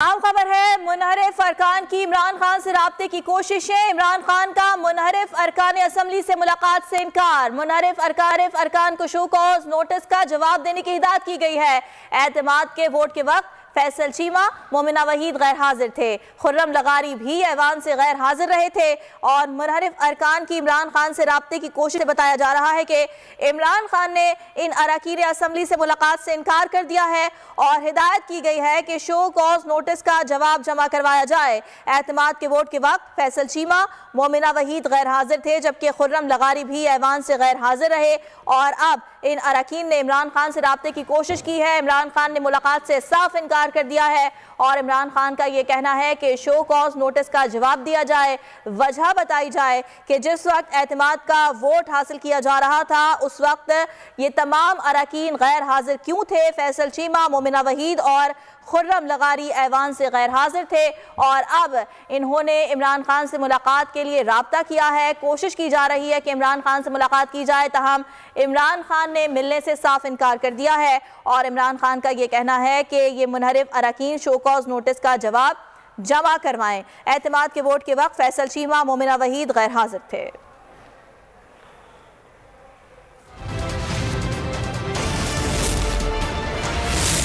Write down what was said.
आम खबर है, मुनहरिफ अरकान की इमरान खान से राब्ते की कोशिशें। इमरान खान का मुनहरिफ अरकान असम्बली से मुलाकात से इनकार। मुनहरिफ अरकान को शो कॉज नोटिस का जवाब देने की हिदायत की गई है। एतमाद के वोट के वक्त फैसल चीमा, मोमिना वहीद गैर हाजिर थे। खुर्रम लगारी भी ऐवान से गैर हाजिर रहे थे। और मुनहरिफ अरकान की इमरान खान से राब्ते की कोशिश से बताया जा रहा है कि इमरान खान ने इन अरकान असम्बली से मुलाकात से इनकार कर दिया है और हिदायत की गई है कि शो कॉज नोटिस का जवाब जमा करवाया जाए। एतमाद के वोट के वक्त फैसल चीमा, मोमिना वहीद गैर हाजिर थे, जबकि खुर्रम लगारी भी ऐवान से गैर हाजिर रहे। और अब इन अरकान ने इमरान खान से राब्ते की कोशिश की है। इमरान खान ने मुलाकात से साफ इनकार कर दिया है और इमरान खान का यह कहना है कि शो कॉज नोटिस का जवाब दिया जाए। वजह बताई जाए कि जिस वक्त एतमाद का वोट हासिल किया जा रहा था उस वक्त ये तमाम अरकान गैर हाजिर क्यों थे। फैसल चीमा, मोमिना वहीद और खुर्रम लगारी ऐवान से गैर हाजिर थे और अब इन्होंने इमरान खान से मुलाकात के लिए राब्ता किया है। कोशिश की जा रही है कि इमरान खान से मुलाकात की जाए, ताहम इमरान खान ने मिलने से साफ इनकार कर दिया है और इमरान खान का ये कहना है कि ये मुनहरिफ अरकान शो कॉज नोटिस का जवाब जमा करवाएं। एतमाद के वोट के वक्त फैसल चीमा, मोमिना वहीद गैर हाजिर थे।